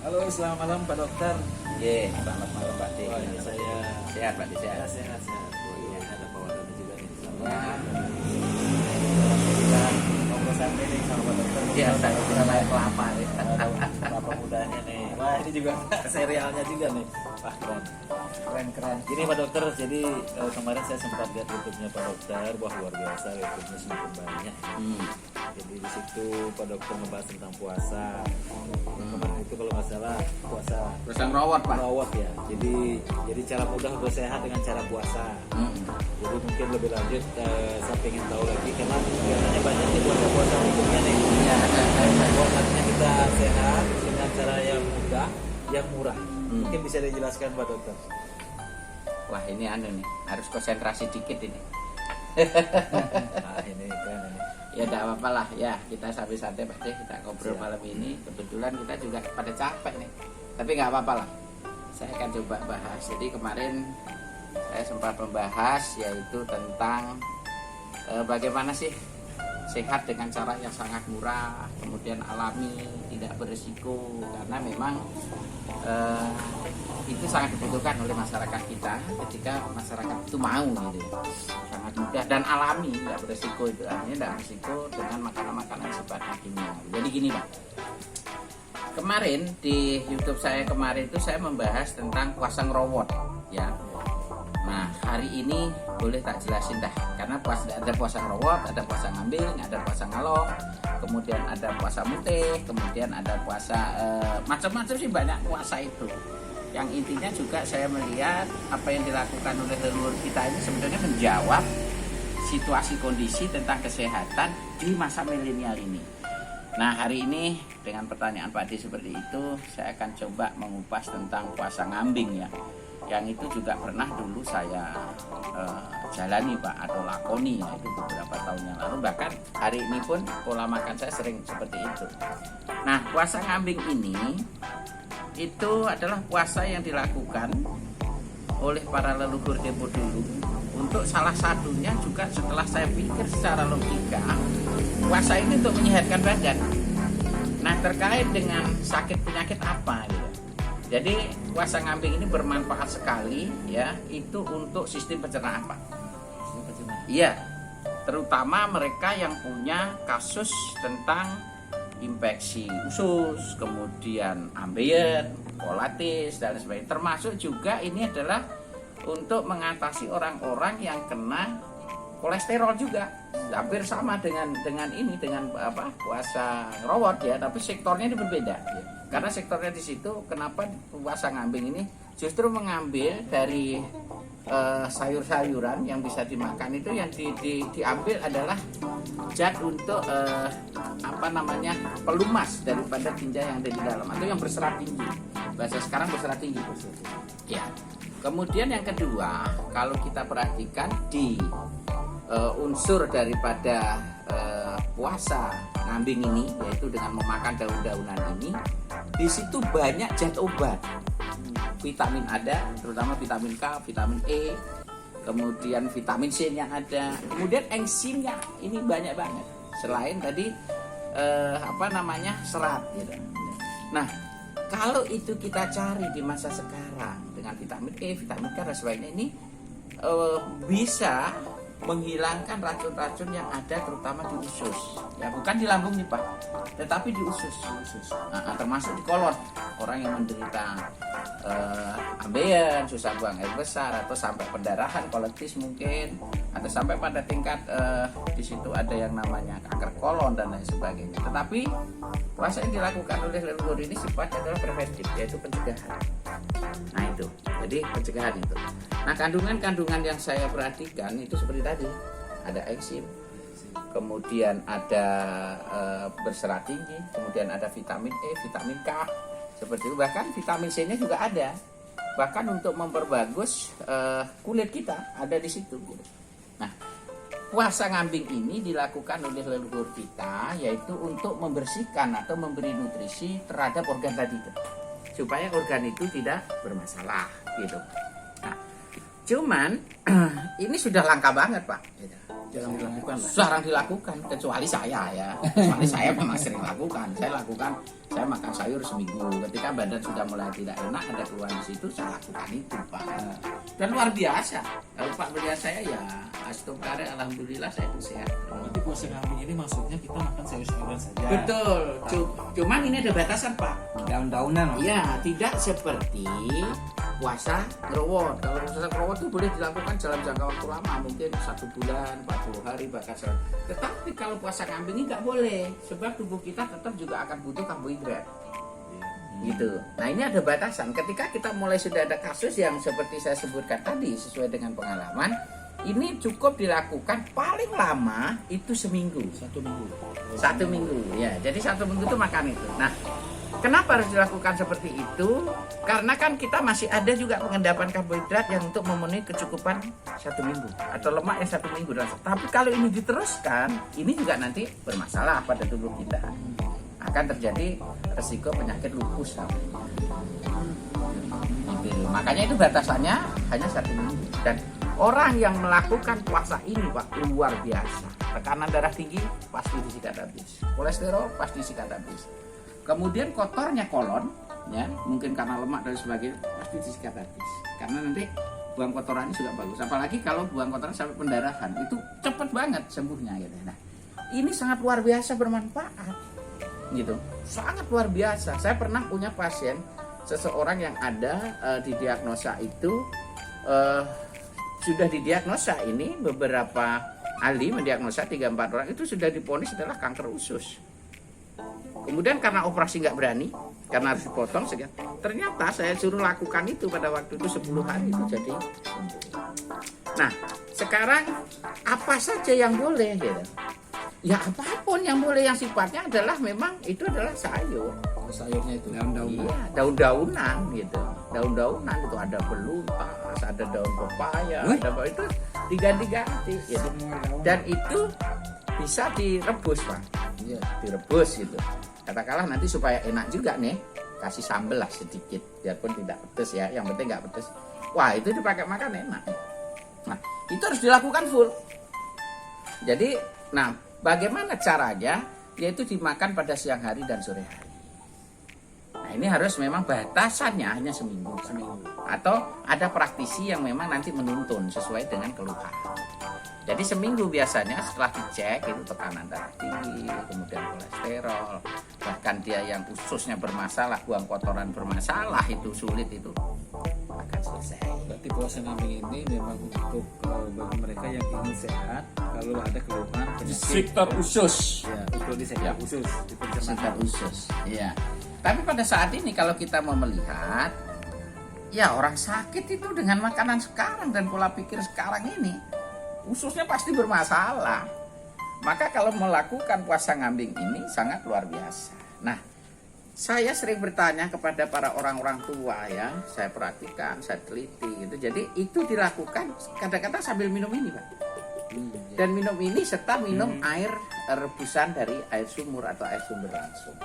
Halo, selamat malam Pak Dokter. Ye, selamat malam Pak Dik. Wah, ini saya Sehat Pak Dik, sehat. sehat. Oh iya, ada perawatan juga nih. Ya, Kita ngobrol santai nih sama Pak Dokter. ya saya kira layak kelapa ya. Kelapa mudanya nih. Wah, ini juga serialnya juga nih. Wah, keren. Ini Pak Dokter, jadi kemarin saya sempat lihat YouTube-nya Pak Dokter. Wah, luar biasa, YouTube-nya semakin banyak. Jadi di situ Pak Dokter membahas tentang puasa. Kemarin itu kalau nggak salah puasa Terus yang rawat Pak. rawat ya. Jadi cara mudah bersehat dengan cara puasa. Jadi mungkin lebih lanjut saya pengen tahu lagi karena biasanya banyak nih puasa-puasa berikutnya nih. Iya, Puasanya kita sehat dengan cara yang mudah, yang murah. Mungkin bisa dijelaskan Pak Dokter. Wah ini anu nih, harus konsentrasi dikit ini. Nah ini keren ini. Ya tidak apa-apa lah ya, kita sambil santai Pak Dik, kita ngobrol Siap. malam ini. Kebetulan kita juga pada capek nih, tapi nggak apa-apa lah. Saya akan coba bahas. Jadi kemarin saya sempat membahas yaitu tentang bagaimana sih sehat dengan cara yang sangat murah, kemudian alami, tidak berisiko, karena memang itu sangat dibutuhkan oleh masyarakat kita ketika masyarakat itu mau gitu, sangat mudah dan alami, tidak berisiko. Itu artinya tidak berisiko dengan makanan-makanan sifatnya kimia. Jadi gini Pak, kemarin di YouTube saya kemarin itu saya membahas tentang puasa ngerowot ya. Nah hari ini boleh tak jelasin dah, karena ada puasa ngerowot, ada puasa ngambing, ada puasa ngalong, kemudian ada puasa mutih, kemudian ada puasa macam-macam sih, banyak puasa itu. Yang intinya juga saya melihat apa yang dilakukan oleh leluhur kita ini sebenarnya menjawab situasi kondisi tentang kesehatan di masa milenial ini. Nah hari ini dengan pertanyaan Pak D seperti itu, saya akan coba mengupas tentang puasa ngambing ya, yang itu juga pernah dulu saya jalani Pak, atau lakoni ya, itu beberapa tahun yang lalu. Bahkan hari ini pun pola makan saya sering seperti itu. Nah puasa ngambing ini itu adalah puasa yang dilakukan oleh para leluhur tempo dulu. Untuk salah satunya juga setelah saya pikir secara logika, puasa ini untuk menyehatkan badan. Nah terkait dengan sakit penyakit apa gitu. Jadi puasa ngambing ini bermanfaat sekali ya, itu untuk sistem pencernaan Pak. Iya, terutama mereka yang punya kasus tentang infeksi usus, kemudian ambeien, kolitis dan sebagainya. Termasuk juga ini adalah untuk mengatasi orang-orang yang kena kolesterol juga. Hampir sama dengan ini, dengan apa puasa ngerowot ya, tapi sektornya ini berbeda. Karena sektornya di situ, kenapa puasa ngambing ini justru mengambil dari sayur-sayuran yang bisa dimakan itu, yang diambil adalah zat untuk pelumas daripada tinja yang ada di dalam, atau yang berserat tinggi. Bahasa sekarang berserat tinggi. Ya. Kemudian yang kedua, kalau kita perhatikan di unsur daripada puasa ngambing ini, yaitu dengan memakan daun-daunan ini, di situ banyak zat obat. Vitamin ada, terutama vitamin K, vitamin E, kemudian vitamin C yang ada, kemudian enzimnya ini banyak banget. Selain tadi serat gitu. Nah, kalau itu kita cari di masa sekarang dengan vitamin E, vitamin K dan sebagainya, ini bisa menghilangkan racun-racun yang ada terutama di usus. Ya bukan di lambung nih Pak, tetapi di usus. Termasuk di kolon. Orang yang menderita ambeien, susah buang air besar, atau sampai pendarahan, kolitis mungkin, atau sampai pada tingkat di situ ada yang namanya kanker kolon dan lain sebagainya. Tetapi puasa yang dilakukan oleh leluhur ini sifatnya adalah preventif, yaitu pencegahan. Nah itu, jadi pencegahan itu. Nah kandungan-kandungan yang saya perhatikan itu seperti tadi, ada enzim, kemudian ada berserat tinggi, kemudian ada vitamin E, vitamin K, seperti itu. Bahkan vitamin C-nya juga ada. Bahkan untuk memperbagus kulit kita ada di situ. Nah, puasa ngambing ini dilakukan oleh leluhur kita, yaitu untuk membersihkan atau memberi nutrisi terhadap organ tadi itu, supaya organ itu tidak bermasalah gitu. Nah, cuman ini sudah langka banget Pak. jarang dilakukan lah. Jarang dilakukan, kecuali saya ya. Kecuali saya memang sering lakukan. Saya makan sayur seminggu. Ketika badan sudah mulai tidak enak, ada keluhan di situ, saya lakukan itu, Pak. Dan luar biasa. Kalau Pak melihat saya ya, astagfirullah, alhamdulillah saya itu sehat. Berarti puasa kambing ini maksudnya kita makan sayur-sayuran saja. Betul. Cuman ini ada batasan, Pak. Daun-daunan loh. Ya, tidak seperti puasa ngerowot. Kalau puasa ngerowot itu boleh dilakukan dalam jangka waktu lama, mungkin 1 bulan, 40 hari, bahkan tetapi kalau puasa kambing ini nggak boleh, sebab tubuh kita tetap juga akan butuh karbohidrat. Gitu. Nah, ini ada batasan. Ketika kita mulai sudah ada kasus yang seperti saya sebutkan tadi, sesuai dengan pengalaman, ini cukup dilakukan paling lama itu seminggu. 1 minggu. 1 minggu, ya. Jadi 1 minggu itu makan itu. Nah, kenapa harus dilakukan seperti itu? Karena kan kita masih ada juga pengendapan karbohidrat yang untuk memenuhi kecukupan 1 minggu atau lemak yang 1 minggu. Tapi kalau ini diteruskan, ini juga nanti bermasalah pada tubuh kita. Akan terjadi resiko penyakit lupus namanya. Gitu. Makanya itu batasannya hanya 1 minggu. Dan orang yang melakukan puasa ini, Pak, luar biasa. Tekanan darah tinggi pasti disikat habis. Kolesterol pasti disikat habis. Kemudian kotornya kolon, ya mungkin karena lemak dan sebagainya, pasti disikat habis. Karena nanti buang kotorannya juga bagus. Apalagi kalau buang kotoran sampai pendarahan, itu cepat banget sembuhnya gitu. Nah, ini sangat luar biasa bermanfaat, gitu. Sangat luar biasa. Saya pernah punya pasien, seseorang yang ada didiagnosa itu sudah didiagnosa ini beberapa ahli mendiagnosa 3-4 orang itu sudah divonis adalah kanker usus. Kemudian karena operasi nggak berani, karena harus dipotong, ternyata saya suruh lakukan itu pada waktu itu 10 hari itu jadi sembuh. Nah, sekarang apa saja yang boleh gitu? Ya apapun yang boleh, yang sifatnya adalah memang itu adalah sayur. Sayurnya itu Daun-daunan. Iya, daun-daunan gitu. Daun-daunan itu ada beluntas, ada daun pepaya, ada itu diganti-ganti gitu. Semua daun. Dan itu bisa direbus, Pak. Iya, direbus gitu. Katakanlah nanti supaya enak juga nih, kasih sambal lah sedikit, biarpun tidak pedes ya, yang penting nggak pedes. Wah, itu dipakai makan enak. Nah, itu harus dilakukan full. Jadi, nah, bagaimana caranya? Yaitu dimakan pada siang hari dan sore hari. Nah, ini harus memang batasannya hanya seminggu. Atau ada praktisi yang memang nanti menuntun sesuai dengan keluhan. Jadi seminggu biasanya setelah dicek itu tekanan darah tinggi, kemudian kolesterol, bahkan dia yang ususnya bermasalah, buang kotoran bermasalah, itu sulit itu akan selesai. berarti puasa kambing ini memang untuk bagi mereka yang ingin sehat, kalau ada keluhan penyakit Sektor usus. ya untuk di sektor Ya. khusus di Sikat pencernaan. usus. Iya. Tapi pada saat ini kalau kita mau melihat, ya orang sakit itu dengan makanan sekarang dan pola pikir sekarang ini, ususnya pasti bermasalah. Maka kalau melakukan puasa kambing ini sangat luar biasa. Nah, saya sering bertanya kepada para orang-orang tua ya, saya perhatikan, saya teliti gitu. Jadi itu dilakukan kadang-kadang sambil minum ini, Pak. Dan minum ini serta minum air rebusan dari air sumur atau air sumber langsung.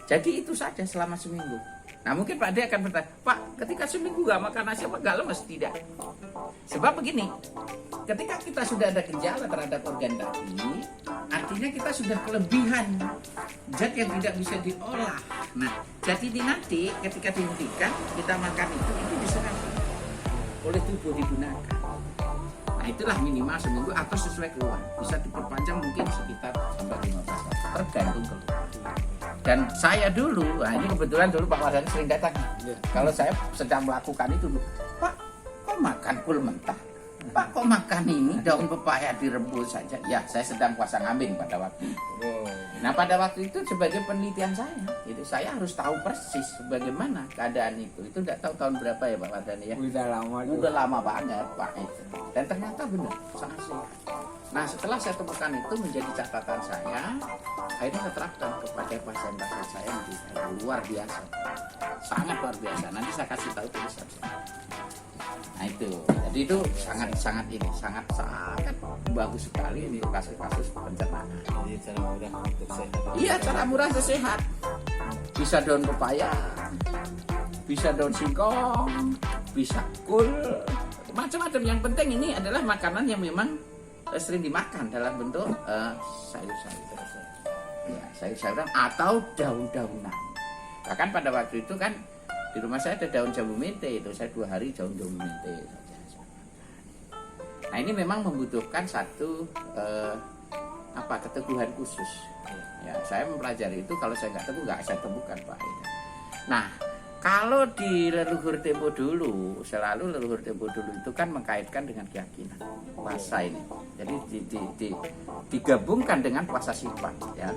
Jadi itu saja selama seminggu. Nah mungkin Pak D akan bertanya, Pak, ketika seminggu gak makan nasi apa gak lemes? Tidak. Sebab begini, ketika kita sudah ada gejala terhadap organ tadi, artinya kita sudah kelebihan zat yang tidak bisa diolah. Nah, jadi ini nanti ketika dihentikan, kita makan itu diserap oleh tubuh, digunakan. Nah itulah minimal seminggu atau sesuai keluhan. Bisa diperpanjang mungkin sekitar sampai 15 hari, tergantung keluhan. Dan saya dulu, nah ini kebetulan dulu Pak Mardhani sering datang. Ya. Kalau saya sedang melakukan itu, Pak, kok makan kul mentah? Pak, kok makan ini daun pepaya direbus saja? Ya, saya sedang puasa kambing pada waktu itu. Oh. Nah, pada waktu itu sebagai penelitian saya, jadi saya harus tahu persis bagaimana keadaan itu. Itu tidak tahu tahun berapa ya Pak Mardhani ya? Udah lama tuh. Udah lama banget Pak itu. Dan ternyata benar, sangat sehat. Nah setelah saya temukan itu menjadi catatan saya, akhirnya saya terapkan kepada pasien-pasien saya yang luar biasa, sangat luar biasa. Nanti saya kasih tahu tulisan. Nah itu, jadi itu sangat bagus sekali ini kasus-kasus pencernaan. Jadi cara mudah untuk sehat. Iya, cara murah sehat. Bisa daun pepaya, bisa daun singkong, bisa kul, macam-macam. Yang penting ini adalah makanan yang memang sering dimakan dalam bentuk sayur-sayuran, ya, sayur-sayuran atau daun-daunan. Bahkan pada waktu itu kan di rumah saya ada daun jambu mente, itu saya 2 hari daun jambu mente saja. Nah ini memang membutuhkan satu keteguhan khusus. Ya, saya mempelajari itu, kalau saya nggak teguh nggak saya temukan Pak. Nah, kalau di leluhur tempo dulu, selalu leluhur tempo dulu itu kan mengkaitkan dengan keyakinan puasa ini. Jadi digabungkan dengan puasa sifat, ya.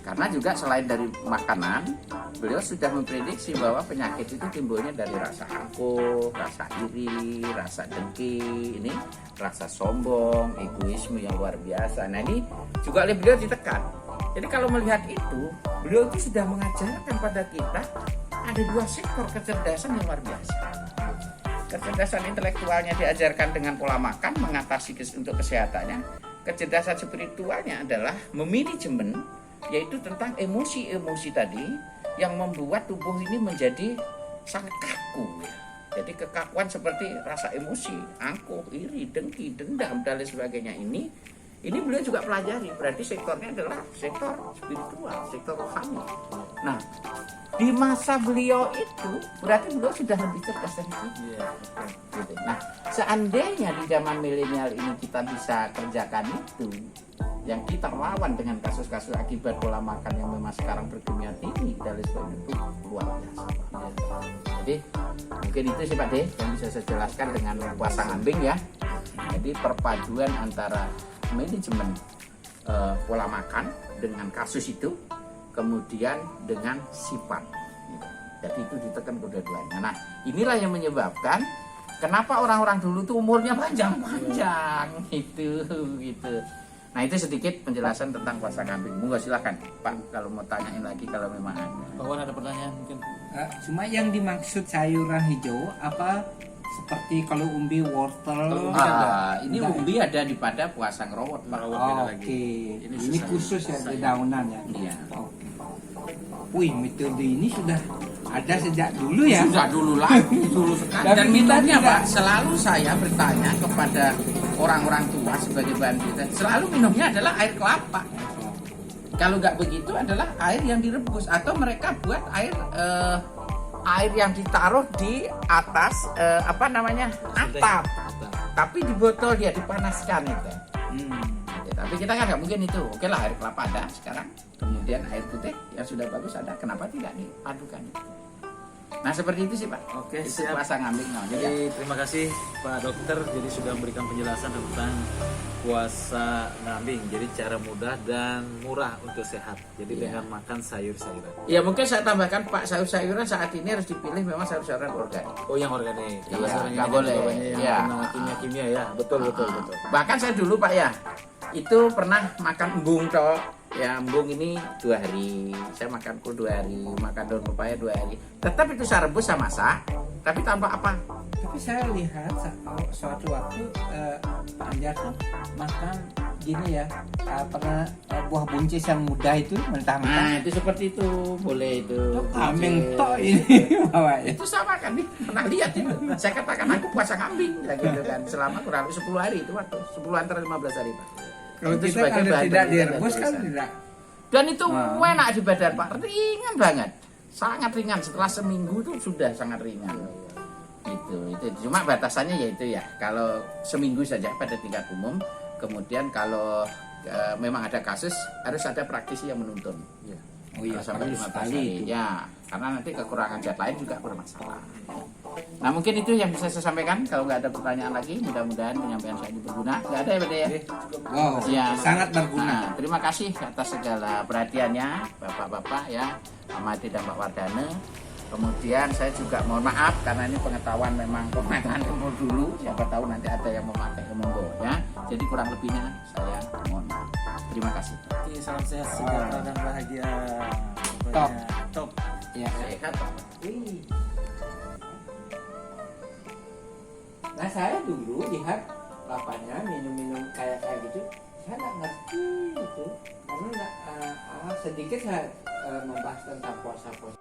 Karena juga selain dari makanan, beliau sudah memprediksi bahwa penyakit itu timbulnya dari rasa angkuh, rasa iri, rasa dengki, ini rasa sombong, egoisme yang luar biasa. Nah ini juga oleh beliau ditekan. Jadi kalau melihat itu, beliau itu sudah mengajarkan pada kita ada 2 sektor kecerdasan yang luar biasa. Kecerdasan intelektualnya diajarkan dengan pola makan, mengatasi untuk kesehatannya. Kecerdasan spiritualnya adalah memanajemen, yaitu tentang emosi-emosi tadi yang membuat tubuh ini menjadi sangat kaku. Jadi kekakuan seperti rasa emosi, angkuh, iri, dengki, dendam, dan lain sebagainya ini beliau juga pelajari. Berarti sektornya adalah sektor spiritual, sektor rohani. Nah, di masa beliau itu berarti beliau sudah lebih cerdas dari kita. Gitu. Nah, seandainya di zaman milenial ini kita bisa kerjakan itu, yang kita lawan dengan kasus-kasus akibat pola makan yang memang sekarang berdunia tinggi dan sebagainya, itu luar biasa. Jadi mungkin itu sih Pak D yang bisa saya jelaskan dengan puasa ngambing ya. Jadi perpaduan antara manajemen pola makan dengan kasus itu, kemudian dengan sifat. Jadi itu ditekan kedua-duanya. Nah, inilah yang menyebabkan kenapa orang-orang dulu tuh umurnya panjang-panjang gitu. Nah, itu sedikit penjelasan tentang puasa kambing. Monggo silakan Pak kalau mau tanyain lagi kalau memang ada. Pak Wan ada pertanyaan mungkin? Cuma yang dimaksud sayuran hijau apa seperti kalau umbi, wortel? Ini umbi ada di pada puasa ngerowot Pak. Oke. Ini khusus ya di daunan ya. Iya. Oke. Wih, metode ini sudah ada sejak dulu ya. Sudah dulu lagi, dulu sekali. Dan minumnya Pak, selalu saya bertanya kepada orang-orang tua sebagai bahan kita, selalu minumnya adalah air kelapa. Kalau nggak begitu adalah air yang direbus atau mereka buat air yang ditaruh di atas atap. Tapi di botol dia dipanaskan itu. Tapi kita kan nggak mungkin itu. Oke lah, air kelapa ada sekarang. Kemudian air putih yang sudah bagus ada. Kenapa tidak dipadukan? Nah seperti itu sih Pak. Oke, itu siap. puasa ngambing. Jadi terima kasih Pak Dokter. Jadi sudah memberikan penjelasan tentang puasa ngambing. Jadi cara mudah dan murah untuk sehat. Jadi dengan makan sayur-sayuran. Ya mungkin saya tambahkan Pak, sayur-sayuran saat ini harus dipilih memang sayur-sayuran organik. Oh yang organik. Kalau Iya, sayuran nggak yang boleh. yang Iya. kimia-kimia ya. Betul. Bahkan saya dulu Pak ya, itu pernah makan embung toh. Ya embung ini 2 hari, saya makan kul 2 hari, makan daun pepaya 2 hari. Tetap itu saya rebus, saya masak, tapi tanpa apa? Tapi saya lihat suatu waktu Pak Anjar makan gini ya, buah buncis yang muda itu mentah-mentah. Nah itu seperti itu, boleh itu. Kambing tok ini bawanya. Itu sama kan nih, pernah lihat itu. Saya katakan aku puasa kambing, ya gitu kan. Selama kurang lebih 10 hari itu waktu, 10 antara 15 hari Pak. Kalau Itu kita sebagai kalau bahan tidak penelitian direbus dan kan tulisan. tidak. Dan itu enak di badan Pak, ringan banget, sangat ringan. Setelah seminggu itu sudah sangat ringan. Itu cuma batasannya yaitu ya kalau seminggu saja pada tingkat umum. Kemudian kalau memang ada kasus harus ada praktisi yang menuntun. Oh iya, Kalau sampai 15 sekali hari. itu. Ya, karena nanti kekurangan zat lain juga bermasalah. Nah mungkin itu yang bisa saya sampaikan. Kalau nggak ada pertanyaan lagi, mudah-mudahan penyampaian saya ini berguna. Nggak ada ya Bede ya? Wow, Ya. sangat berguna. Nah, terima kasih atas segala perhatiannya Bapak-bapak ya, Pak Mati dan Pak Wardana. Kemudian saya juga mohon maaf karena ini pengetahuan memang pengetahuan umur dulu. Siapa tahu nanti ada yang memakai monggo ya. Jadi kurang lebihnya saya mohon maaf. Terima kasih. Oke, salam sehat, sejahtera dan bahagia. Top. Top. Ya. Sehat. Wih. Nah saya dulu lihat bapaknya minum-minum kayak gitu, saya nggak ngerti gitu, karena sedikit saya membahas tentang puasa-puasa.